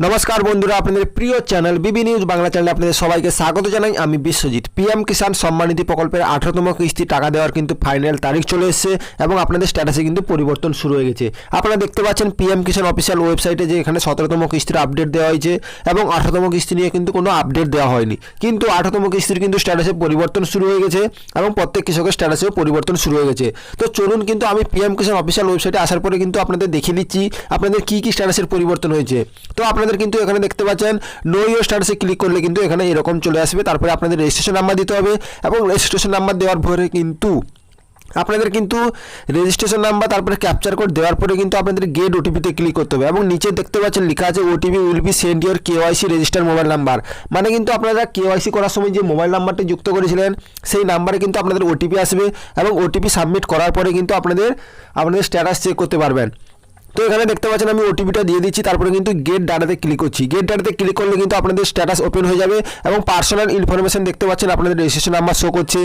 নমস্কার বন্ধুরা, আপনাদের প্রিয় চ্যানেল বিবি নিউজ বাংলা চ্যানেলে আপনাদের সবাইকে স্বাগত জানাই। আমি বিশ্বজিৎ। পিএম কিষাণ সম্মান নিধি প্রকল্পের 18তম কিস্তি টাকা দেওয়ার কিন্তু ফাইনাল তারিখ চলে এসেছে এবং আপনাদের স্ট্যাটাসে কিন্তু পরিবর্তন শুরু হয়ে গেছে। আপনারা দেখতে পাচ্ছেন পিএম কিষাণ অফিসিয়াল ওয়েবসাইটে যে এখানে 17তম কিস্তির আপডেট দেওয়া হয়েছে এবং 18তম কিস্তি নিয়ে কিন্তু কোনো আপডেট দেওয়া হয়নি, কিন্তু 18তম কিস্তির কিন্তু স্ট্যাটাসে পরিবর্তন শুরু হয়ে গেছে এবং প্রত্যেক কৃষকের স্ট্যাটাসেও পরিবর্তন শুরু হয়ে গেছে। তো চলুন কিন্তু আমি পিএম কিষাণ অফিসিয়াল ওয়েবসাইটে আসার পরে কিন্তু আপনাদের দেখিয়ে দিচ্ছি আপনাদের কী কী স্ট্যাটাসের পরিবর্তন হয়েছে। তো আপনাদের কিন্তু এখানে দেখতে পাচ্ছেন নো ইওর স্ট্যাটাসে ক্লিক করলে কিন্তু এখানে এরকম চলে আসবে। তারপরে আপনাদের রেজিস্ট্রেশন নাম্বার দিতে হবে এবং রেজিস্ট্রেশন নাম্বার দেওয়ার পরে কিন্তু আপনাদের কিন্তু রেজিস্ট্রেশন নাম্বার তারপরে ক্যাপচার কোড দেওয়ার পরে কিন্তু আপনাদের গেট ওটিপিতে ক্লিক করতে হবে এবং নিচে দেখতে পাচ্ছেন লেখা আছে OTP will be send your KYC register mobile number. মানে কিন্তু আপনারা কেওয়াইসি করার সময় যে মোবাইল নাম্বারটি যুক্ত করেছিলেন সেই নাম্বারে কিন্তু আপনাদের ওটিপি আসবে এবং ওটিপি সাবমিট করার পরে কিন্তু আপনাদের স্ট্যাটাস চেক করতে পারবেন। তো এখানে দেখতে পাচ্ছেন আমি ওটিপিটা দিয়ে দিচ্ছি, তারপরে কিন্তু গেট ডাটাতে ক্লিক করছি। গেট ডাটাতে ক্লিক করলে কিন্তু আপনাদের স্ট্যাটাস ওপেন হয়ে যাবে এবং পার্সোনাল ইনফরমেশন দেখতে পাচ্ছেন, আপনাদের রেজিস্ট্রেশন নাম্বার শো করছে,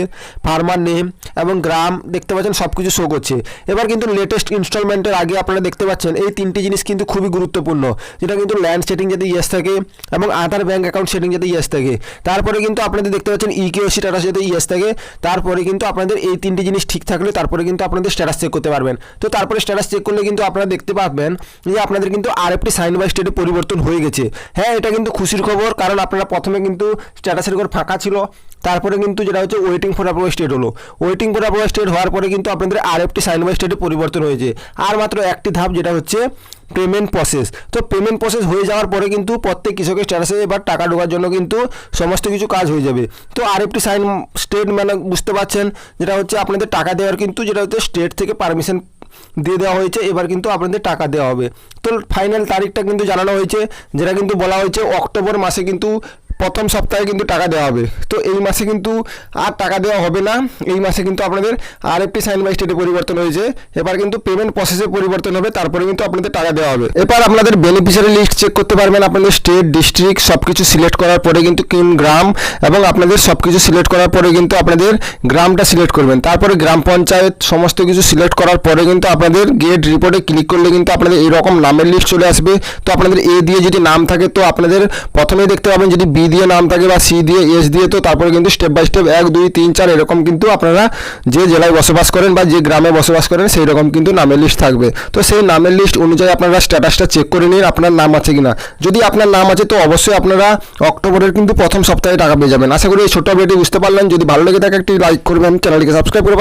ফার্মার নেম এবং গ্রাম দেখতে পাচ্ছেন, সব কিছু শো করছে। এবার কিন্তু লেটেস্ট ইনস্টলমেন্টের আগে আপনারা দেখতে পাচ্ছেন এই তিনটি জিনিস কিন্তু খুবই গুরুত্বপূর্ণ, যেটা কিন্তু ল্যান্ড সেটিং যাতে ইয়েস থাকে এবং আধার ব্যাঙ্ক অ্যাকাউন্ট সেটিং যাতে ইয়েস থাকে, তারপরে কিন্তু আপনাদের দেখতে পাচ্ছেন ইকেওয়াইসি স্ট্যাটাস যাতে ইয়েস থাকে, তারপরে কিন্তু আপনাদের এই তিনটি জিনিস ঠিক থাকলে তারপরে কিন্তু আপনাদের স্ট্যাটাস চেক করতে পারবেন। তো তারপরে স্ট্যাটাস চেক করলে কিন্তু আপনারা দেখতে পাবেন যে আপনাদের কিন্তু আরএফটি সাইন বাই স্টেটে পরিবর্তন হয়ে গেছে। হ্যাঁ, এটা কিন্তু খুশির খবর, কারণ আপনারা প্রথমে কিন্তু স্ট্যাটাসের ঘর ফাঁকা ছিল, তারপরে কিন্তু যেটা হচ্ছে ওয়েটিং ফর অ্যাপ্রুভাল স্টেট হলো। ওয়েটিং ফর অ্যাপ্রুভাল স্টেট হওয়ার পরে কিন্তু আপনাদের আরএফটি সাইন বাই স্টেটে পরিবর্তন হয়েছে। আর মাত্র একটি ধাপ, যেটা হচ্ছে পেমেন্ট প্রসেস। তো পেমেন্ট প্রসেস হয়ে যাওয়ার পরে কিন্তু প্রত্যেক কৃষকের স্ট্যাটাসে এবার টাকা ঢোকার জন্য কিন্তু সমস্ত কিছু কাজ হয়ে যাবে। তো আরএফটি সাইন স্টেট মানে বুঝতে পারছেন, যেটা হচ্ছে আপনাদের টাকা দেওয়ার কিন্তু যেটা হচ্ছে স্টেট থেকে পারমিশন দিয়ে দেওয়া হয়েছে, এবার কিন্তু আপনাদের টাকা দেওয়া হবে। তো ফাইনাল তারিখটা কিন্তু জানানো হয়েছে, যেটা কিন্তু বলা হয়েছে অক্টোবর মাসে কিন্তু প্রথম সপ্তাহে কিন্তু টাকা দেওয়া হবে। তো এই মাসে কিন্তু আর টাকা দেওয়া হবে না, এই মাসে কিন্তু আপনাদের আরএফটি সাইন বাই স্টেটে পরিবর্তন হয়েছে। এবার কিন্তু পেমেন্ট প্রসেসে পরিবর্তন হবে, তারপরে কিন্তু আপনাদের টাকা দেওয়া হবে। এবার আপনাদের বেনিফিশিয়ারি লিস্ট চেক করতে পারবেন, আপনাদের স্টেট ডিস্ট্রিক্ট সব কিছু সিলেক্ট করার পরে কিন্তু গ্রাম এবং আপনাদের সব কিছু সিলেক্ট করার পরে কিন্তু আপনাদের গ্রামটা সিলেক্ট করবেন, তারপরে গ্রাম পঞ্চায়েত সমস্ত কিছু সিলেক্ট করার পরে কিন্তু আপনাদের গেট রিপোর্টে ক্লিক করলে কিন্তু আপনাদের এইরকম নামের লিস্ট চলে আসবে। তো আপনাদের এ দিয়ে যদি নাম থাকে তো আপনাদের প্রথমেই দেখতে পাবেন, যদি বি দিয়ে নাম থাকে বা সি দিয়ে এস দিয়ে, তো তারপরে কিন্তু স্টেপ বাই স্টেপ 1 2 3 4 এরকম কিন্তু আপনারা যে জেলায় বসবাস করেন বা যে গ্রামে বসবাস করেন সেই রকম কিন্তু নামের লিস্ট থাকবে। তো সেই নামের লিস্ট অনুযায়ী আপনারা স্ট্যাটাসটা চেক করে নিন আপনার নাম আছে কিনা। যদি আপনার নাম আছে তো অবশ্যই আপনারা অক্টোবরের কিন্তু প্রথম সপ্তাহে টাকা পেয়ে যাবেন। আশা করি এই ছোট ভিডিওটি বুঝতে পারলেন। যদি ভালো লেগে থাকে একটি লাইক করবেন, চ্যানেলটিকে সাবস্ক্রাইব করে